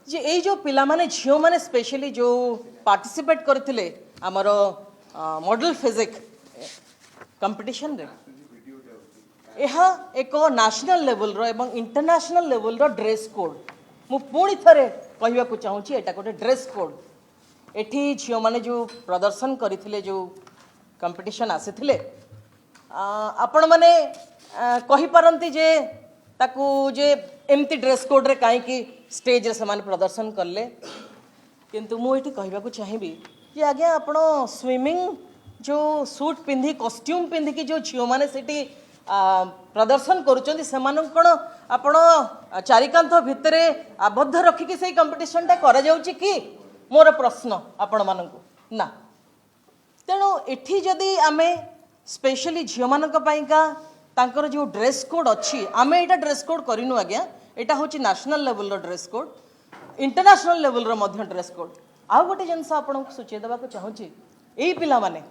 जे এই जो पिला माने झियो माने स्पेशली जो पार्टिसिपेट करथिले हमरो मॉडल फिजिक कंपटीशन रे यह एक नेशनल लेवल रो एवं इंटरनेशनल लेवल रो ड्रेस कोड मु पुणी थरे कहवा को चाहूची एटा गोटे ड्रेस कोड एठी झियो माने जो प्रदर्शन करथिले जो कंपटीशन आसीथिले आपण माने कहि पारंती जे ताकू जे एमती ड्रेस कोड रे काहे कि स्टेज रे समान प्रदर्शन करले किंतु मु एठी कहबा को चाहिबी कि आगे आपण स्विमिंग जो सूट पिंधी कॉस्ट्यूम पिंधी कि जो झियो माने सेठी प्रदर्शन करूचंदी समान कोन आपण चारिकांत भितरे आबद्ध रखी कि सेही कंपटीशन टा करा जाउची कि मोर प्रश्न आपण मानकु ना तेणु एठी जदि आमे स्पेशली झियो मानक पाइका तांकर जो ड्रेस कोड अच्छी आमे एटा ड्रेस कोड करिनु आज्ञा एटा होची नेशनल लेवल रो ड्रेस कोड इंटरनेशनल लेवल रो मध्य ड्रेस कोड आ गोटे जिनस आपन को सूचे देबा को चाहूची एई पिला माने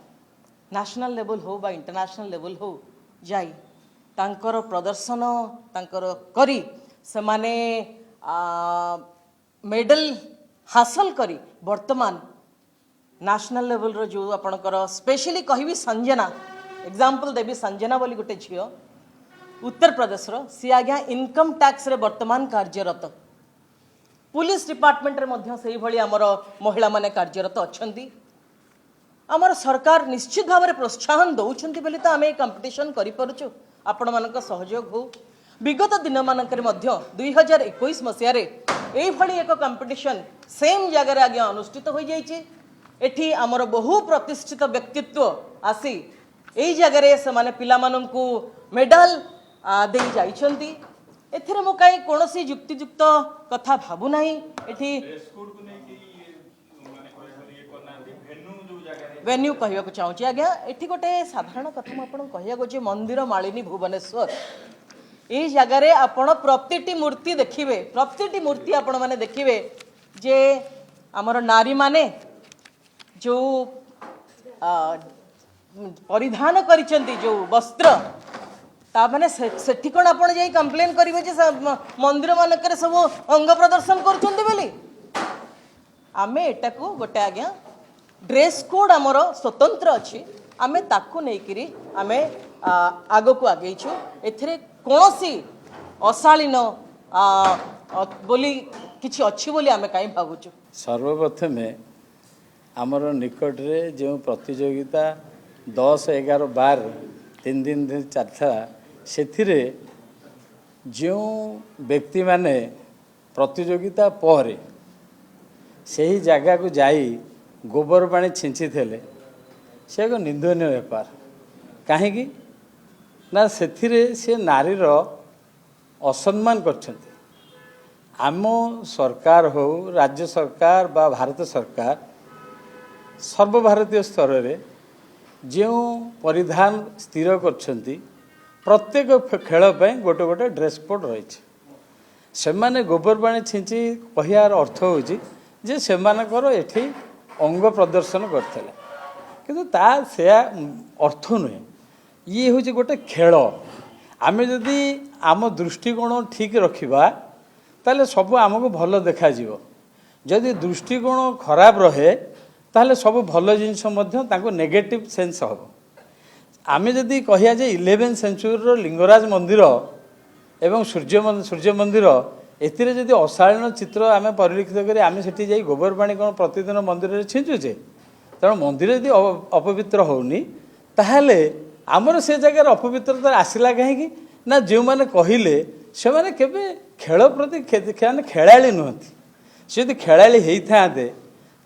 नेशनल लेवल हो बा इंटरनेशनल लेवल हो जाई तांकर प्रदर्शन तांकर करी से माने मेडल हासिल करी वर्तमान नेशनल लेवल रो जो आपनकर स्पेशली कहिबी संजना एग्जांपल देबी संजना बोली गोटे झियो उत्तर प्रदेश रो सी आज्ञा इनकम टैक्स रे वर्तमान कार्यरत पुलिस डिपार्टमेंट रे मध्य सेही भली हमर महिला माने कार्यरत अछंती हमर सरकार निश्चित भाव में प्रोत्साहन दउछंती बोली तो आमे कंपटीशन करि परछु आपण मानक सहयोग हो विगत दिन मानकर मध्य 2021 मसिया रे एई भली एक कंपटीशन सेम जगह रे आज्ञा अनुष्ठित होई जाईची एठी हमर बहु प्रतिष्ठित व्यक्तित्व आसी एई जगह रे से माने पिला माननकु मेडल देई जाइछंती एथिरे मो काई कोनोसी युक्तियुक्त कथा भाबु नाही एठी वेन्यू कहवा को चाहूँ आज्ञा एठी गोटे साधारण कथा मुझे कहया जे मंदिर मालिनी भुवनेश्वर ये जगार आपण प्रतिटी मूर्ति देखिए प्रतिटी मूर्ति आपण माने देखिए जे आमर नारी माने जो परिधान करिसेंती जो वस्त्र ता माने सेठी कोन आपण जाई कंप्लेन करिवे जे मंदिर मानकर सब अंग प्रदर्शन करछंती बोली आमे एटा को गोटे आज्ञा ड्रेस कोड आमर स्वतंत्र अच्छी आमे ताकू नेकिरी आमे आगो को आगेइछु एथिरे कोनोसी अशालीन बोली किछि अच्छी बोली आमे काई भाबुछु सर्वप्रथमे आमर निकट रे जो प्रतियोगिता 10, 11, 12 3 दिन चलता सेथिरे जो व्यक्ति माने प्रतियोगिता पर सही जगह को जाई गोबर पानी छिंची थे से एक निंदनीय बेपार कहीं ना से नारीर असम्मान करछंती आम सरकार हो राज्य सरकार बा भारत सरकार सर्वभारतीय स्तर रे जो परिधान स्थिर करछंती प्रत्येक खेल पे गोटे गोटे ड्रेस कोड रही से माने गोबर पानी छिंची कहियार अर्थ होची जे सेमानकर एठी अंग प्रदर्शन करते किंतु ता से अर्थ नुहे ये हूँ गोटे खेल आमे जदि आम दृष्टिकोण ठीक रखिबा ताले सब आमको भल देखा जदि दृष्टिकोण खराब रहे ताले सब भल जिनस नेगेटिव सेंस हम आमे जदि कहिया जे 11 सेंचुरी लिंगराज मंदिर एवं सूर्य मंदिर एथिरे जदि अशालीन चित्र आमे परिलक्षित करी आमे सेठी जाई गोबर पानी कोन प्रतिदिन मंदिर रे छिंचुचे तेणु मंदिर जदि अपवित्र होनी ताहले आमर से जगह अपवित्रता आसला कहीं ना जो मैंने कहले से माने केबे खेल प्रति खेलाड़ी नुहति से यदि खेलाड़ी होता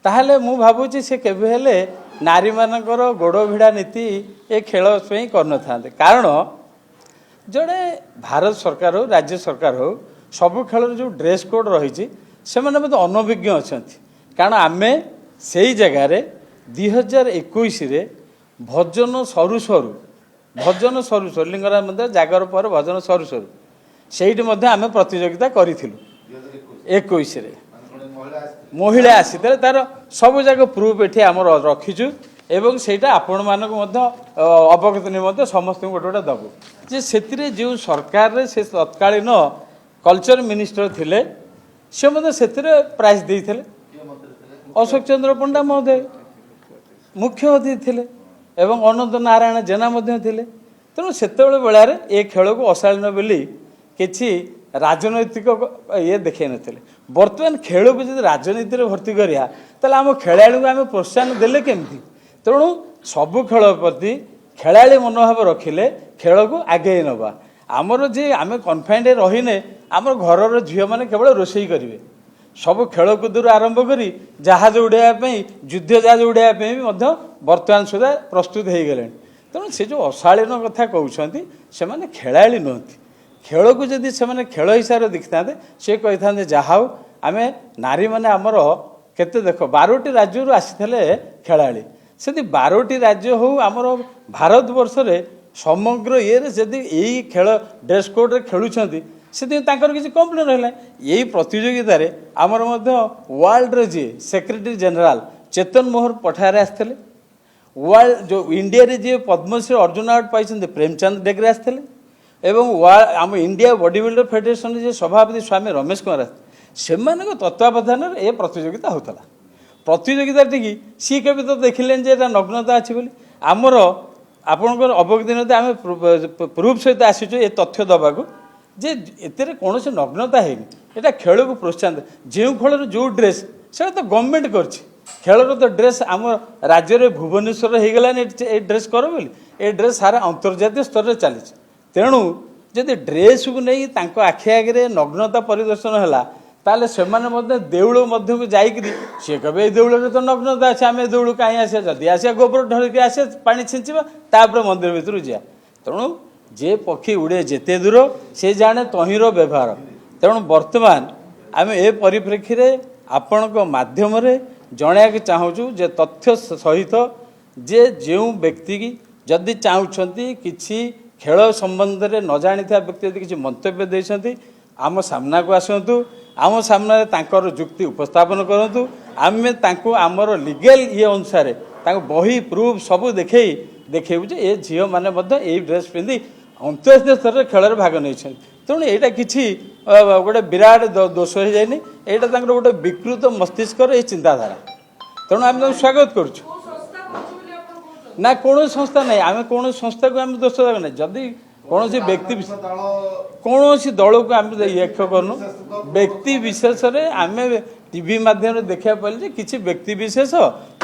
ताहले मु भाबुची से केबे हेले नारी मानकर गोड़ भिड़ा नीति ए खेल कर था कारण जड़े भारत सरकार हो राज्य सरकार हो सबु खेल जो ड्रेस कोड रही से मैंने अनभिज्ञ अच्छा कारण आमे से ही जगार 2021 भजन सरू सरू लिंगराज मंदिर जागर पर भजन सरू सरू से आम प्रतियोगिता करूँ 21 महिला आसी तार सब जगह प्रूफ ये आम रखीचु एवं सेटा आपण मानक अवगत निमंते समस्त गोटे गोटे दबु जे से जो सरकार रे से तत्कालीन कल्चर मिनिस्टर थिले से प्राइज देते अशोक चंद्र पंडा महोदय मुख्य अतिथि थे एवं अनंत नारायण जेना थे तेणु से बेलार ए खेल को अशालीन बोली किसी राजनैतिक ये देखे नथिले बर्तमान खेल को जब राजनीति में भर्ती करिया ताले आम खेला को आम प्रोत्साहन देले केमती तेणु सबु खेल प्रति खेलाड़ी मनोभाव रखिले खेल को आगे नवा आमर जे आम कन्फाइंड रहीने आम घर झील मैंने केवल रोषे करेंगे सब खेलकूद आरंभ करी जहाज उड़ाइवाई युद्ध जहाज उड़ाइवाई भी बर्तमान सुधा प्रस्तुत हो गले तेणु से जो अशालीन कथा कहते से मैंने खेलाड़ी नुहति खेल को जदि से खेल हिसाब से देखी था सी कही था जहाँ आम नारी मैंने आमर केते देख 12टी राज्य आसी खेलाड़ी से 12टी राज्य हो आमर भारत वर्ष रे समग्र ये जदि यही खेल ड्रेस कोड रे खेलुछंती से किसी कंप्लेन रहा यही प्रतियोगिता रे आमर वर्ल्ड रे जी सेक्रेटरी जनरल चेतन मोहन पठारे आसते वर्ल्ड जो इंडिया रे जी पद्मश्री अर्जुन अवार्ड पाई प्रेमचंद डेगरे आसते एवं आम इंडिया बॉडी बिल्डर फेडरेशन जे सभापति स्वामी रमेश कुमार से तत्वावधान ए प्रतियोगिता होता प्रतियोगिता टी सी के तो देखिले नग्नता अच्छी बोली आमर आपंकर अवगति नते आम प्रूफ सहित आसीचु ए तथ्य दबाक जे एतेरे कौन से नग्नता है यहाँ खेल को प्रोत्साहन जो खेल जो ड्रेस से तो गवर्नमेंट कर खेल तो ड्रेस आम राज्य में भुवनेश्वर हो गलानी ए ड्रेस कर बोली ए ड्रेस सारा अंतर्जातीय स्तर में चली तेणु जदि ड्रेस को नहीं आखि आगे नग्नता परिदर्शन है ताले से देउल को जाकि सी कहे देउल तो नग्नता अच्छे आम देउल कहीं आसा जदि आसा गोबर ढलिक आसे पा छिंचवा तापर मंदिर भितर जा तेणु जे पक्षी उड़े जेते दूर से जाने तहिर व्यवहार तेणु वर्तमान आम ए परिप्रेक्षी में आपण मध्यम जनाक चाहूँ जे तथ्य सहित जे जो व्यक्ति की जदि चाहते कि खेल संबंध में न जानी व्यक्ति यदि किसी मंतव्य देते आम सामना को आसतु आम सामने तांकर जुक्ति उपस्थापन करूँ आम आमर लीगल ये अनुसार बही प्रूफ सब देखेबू जे ये झील मैंने यही ड्रेस पिंधि अंतर्राष्ट्रीय स्तर में खेल भाग नहीं तेणु यहाँ कि गोटे विराट दोष हो जाए यहाँ गोटे विकृत मस्तिष्कर ये चिंताधारा तेणु आम स्वागत करुँ ना कौन संस्था नहीं आम कौन संस्था को आम दोष देना जदि कौन व्यक्ति कौन दल को आम यक्ष करूँ व्यक्ति विशेष आम टीवी माध्यम देखा पारे किसी व्यक्ति विशेष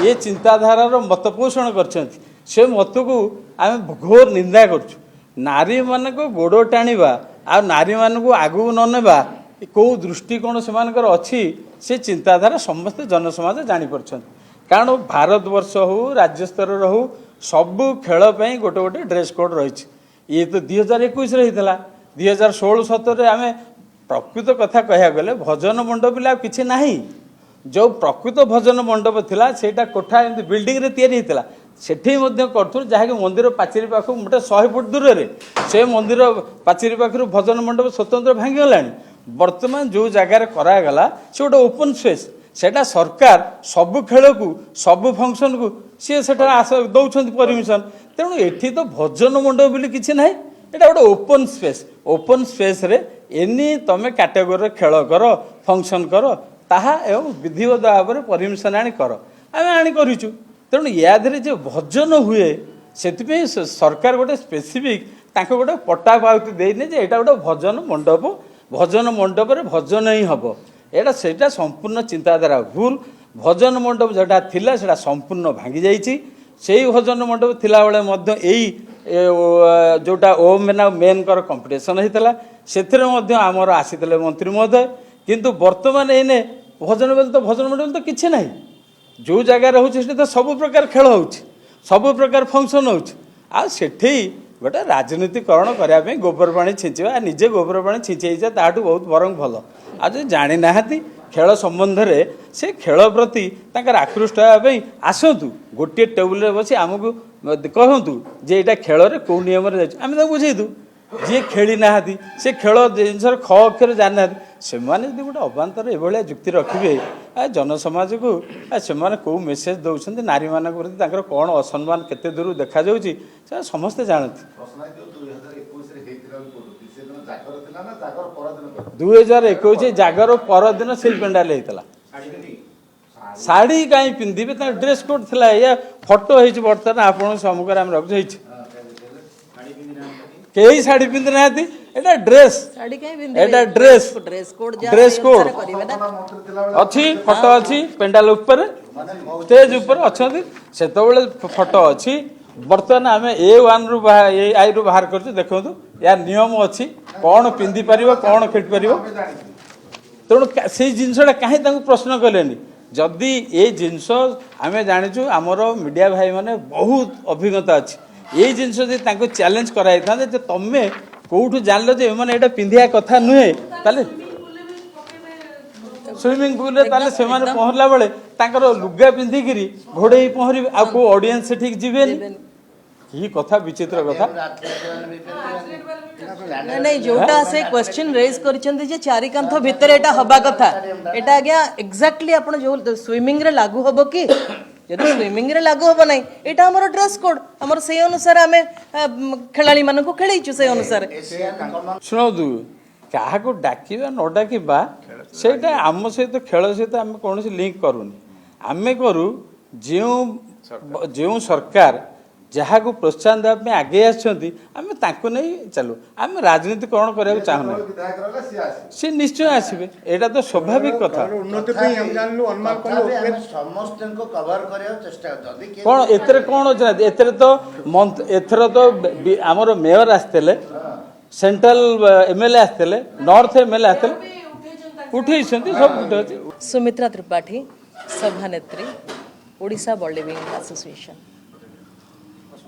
ये चिंताधारार मत पोषण कर मत को आम घोर निंदा कर नारी मान को गोड़ टाणवा आ नारी मान को आगू न नेबा कौ दृष्टिकोण से अच्छी से चिंताधारा समस्त जनसमाज जापर कारण भारत वर्ष हो राज्य स्तर हो सबू खेल गोटे गोटे ड्रेस कोड रही ये तो 2021 होता 2016-17 आम प्रकृत कथा कह गले भजन मंडप कि ना जो प्रकृत भजन मंडप थिला सेटा कोठा एमती बिल्डिंग रे तैयारी होता सेठी करूँ जहाँकि मंदिर पाचेरी पाख मोटे 100 फुट दूर से से मंदिर पाचेरी पाखर भजन मंडप स्वतंत्र भांगीगला बर्तमान जो जगार करागला से गोटे ओपन स्पेस सेटा सरकार सबु खेल को सबु फंक्शन को सी से दौरान परमिशन तेणु एठी तो भजन मंडप बोली किसी ना यहाँ गोटे ओपन स्पेस रे एनी तुम कैटेगोरी खेल कर फंक्शन कर ताहा एवं विधिवत भाव में परमिशन आनी कर आम आनी करूँ तेणु या जो भजन हुए से सरकार गोटे स्पेसिफिक गोटे पट्टा पावती देने यहाँ गोटे भजन मंडप रे भजन ही हम एटा सेटा संपूर्ण चिंताधारा भूल भजन मंडप जोटा थिला सेटा संपूर्ण भांगी जाइछि सेही भजन मंडप थिला बेले मध्य एई जोटा ओमेन मेन कर कंपटीशन होता से आमर आसीते मंत्री महोदय किंतु वर्तमान एने भजन बेले तो भजन मंडप तो किसी ना जो जगह रोचे तो सब प्रकार खेल हो सब प्रकार फंक्शन होठी गोटे राजनीतिकरण करने गोबर पानी छिंचा निजे गोबर पानी छिंचे ताठू बहुत बरंग भल आज जानी ना खेल संबंध में से खेल प्रति आकृष्ट होगापी आसतु गोटे टेबुल बस आमको कहतु जे यहाँ खेल में कौ नियम आम बुझेदु जी खेली ना से खेल जिन ख अक्षर जानी ना से गोटे अबांतर एभलिया जुक्ति रखिए जनसमाज को से कौ मेसेज दौरान नारी मान प्रति कौन असम्मान केते दूर देखा जाउछि से समस्ते जानते 2021 ଜାଗର ପରଦିନ ସେଇ ପେଣ୍ଡାଲ ହେଇଥିଲା ଶାଢ଼ୀ କାହିଁ ପିନ୍ଧିବେ ତାଙ୍କ ଡ୍ରେସ୍ କୋଡ୍ ଥିଲା ଏଇଆ ଫଟୋ ହେଇଛି ବର୍ତ୍ତମାନ ଆପଣଙ୍କ ସମ୍ମୁଖରେ ଆମେ ରଖୁଛୁ ହେଇଛି କେହି ଶାଢ଼ୀ ପିନ୍ଧି ନାହାନ୍ତି ଏଇଟା ଡ୍ରେସ୍ ଏଇଟା ଡ୍ରେସ୍ କୋଡ୍ ଅଛି ଫଟୋ ଅଛି ପେଣ୍ଡାଲ ଉପରେ ଷ୍ଟେଜ ଉପରେ ଅଛନ୍ତି ସେତେବେଳେ ଫଟୋ ଅଛି ବର୍ତ୍ତମାନ ଆମେ A1 ରୁ AI ରୁ ବାହାର କରୁଛୁ ଦେଖନ୍ତୁ ୟା ନିୟମ ଅଛି କ'ଣ ପିନ୍ଧି ପାରିବ କ'ଣ ଖେଳି ପାରିବ ତେଣୁ ସେଇ ଜିନିଷଟା କାହିଁ ତାଙ୍କୁ ପ୍ରଶ୍ନ କଲେନି ଯଦି ଏ ଜିନିଷ ଆମେ ଜାଣିଛୁ ଆମର ମିଡ଼ିଆ ଭାଇମାନେ ବହୁତ ଅଭିଜ୍ଞତା ଅଛି ଏଇ ଜିନିଷ ଯଦି ତାଙ୍କୁ ଚ୍ୟାଲେଞ୍ଜ କରାଯାଇଥାନ୍ତେ ଯେ ତମେ କୋଉଠୁ ଜାଣିଲ ଯେ ଏମାନେ ଏଇଟା ପିନ୍ଧିବା କଥା ନୁହେଁ ତାହେଲେ ସୁଇମିଂ ପୁଲରେ ତାହେଲେ ସେମାନେ ପହଁରିଲା ବେଳେ ତାଙ୍କର ଲୁଗା ପିନ୍ଧିକିରି ଘୋଡ଼େଇ ପହଁରିବେ ଆଉ କୋଉ ଅଡ଼ିଏନ୍ସ ସେଠିକି ଯିବେନି କି କଥା ବିଚିତ୍ର କଥା नहीं जोटा से क्वेश्चन रेज करिसेंती जे चारि कांथ भितर एटा हबा कथा एटा आज्ञा एग्जैक्टली आपण जो स्विमिंग रे लागू हबो कि यदि स्विमिंग रे लागू हबो नहीं एटा हमर ड्रेस कोड हमर से अनुसार हमें खेलाड़ी मानन को खेलैछु से अनुसार ଶୁଣନ୍ତୁ କାହାକୁ ଡାକିବା ନ ଡାକିବା ସେଇଟା ଆମ ସହିତ ଖେଳ ସହିତ ଆମେ କୌଣସି ଲିଙ୍କ କରୁନି ଆମେ କରୁ ଯେଉଁ ସରକାର ଯାହାକୁ ପ୍ରୋତ୍ସାହନ ଦେବା ପାଇଁ ଆଗେଇ ଆସିଛନ୍ତି ଆମେ ତାଙ୍କୁ ନେଇ ଚାଲୁ ଆମେ ରାଜନୀତି କ'ଣ କରିବାକୁ ଚାହୁଁନା ସେ ନିଶ୍ଚୟ ଆସିବେ ଏଇଟା ତ ସ୍ୱାଭାବିକ କଥା କ'ଣ ଏଥିରେ କ'ଣ ଅଛି ଏଥର ତ ଆମର ମେୟର ଆସିଥିଲେ सेंट्रल MLA आसते नॉर्थ MLA आसते उठेइछन्ती सब उठे सुमित्रा त्रिपाठी सभानेत्री ओडिशा बॉलीविंग एसोसिएशन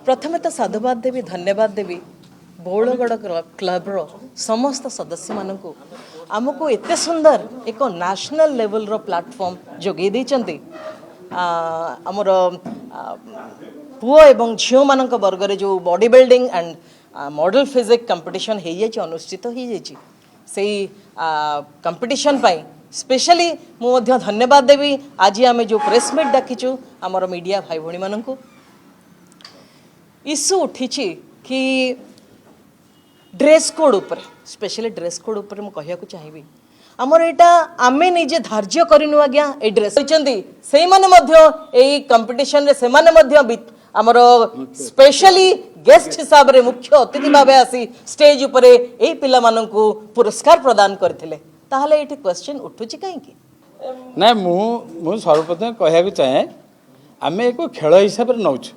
प्रथमे तो साधुवाद देवी धन्यवाद देवी बौलगढ़ क्लब रो समस्त सदस्य मानकु आमको एते सुंदर एक नेशनल लेवल रो प्लेटफॉर्म जोगे दैचंती आमर पुओ एवं झियो मानक वर्ग रे जो body building and model physics competition हो अनुष्ठित हो कंपटीशन स्पेशली मुझे धन्यवाद देवी आज आम जो प्रेस मीट डाकिचु आमर मीडिया भाई भौणी मानू इश्यू उठी कि ड्रेस कोड उपर स्पेशली ड्रेस कोड उपर मु कहया चाहिए आमर एटा आमे निजे धार्य करिनु आज्ञा ए ड्रेस से कंपटीशन रे से आमर स्पेशली गेस्ट हिसाब रे मुख्य अतिथि भाव आसी स्टेज उपर ए पिला माननकु पुरस्कार प्रदान करथिले ताहले एठी क्वेश्चन उठुची काहे कि ना मु सर्वप्रथम कहया चाहे आमे एको खेल हिसाब रे नउछु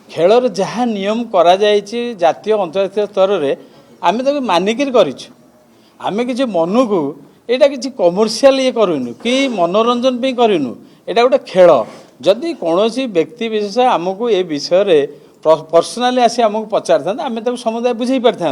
खेलर जहाँ नियम करा जायछि जातीय अंतर्राष्ट्रीय स्तर रे आमे ताके मानिकिर करिछु आमे किछि मनुकु एटा किछि कमर्शियल ये करूनु कि मनोरंजन पे करूनु एटा गोटे खेल जदि कौनसी व्यक्ति विशेष आमको ए विषय पर्सनाली आसी आमको पचार था आम समुदाय बुझे पारि था।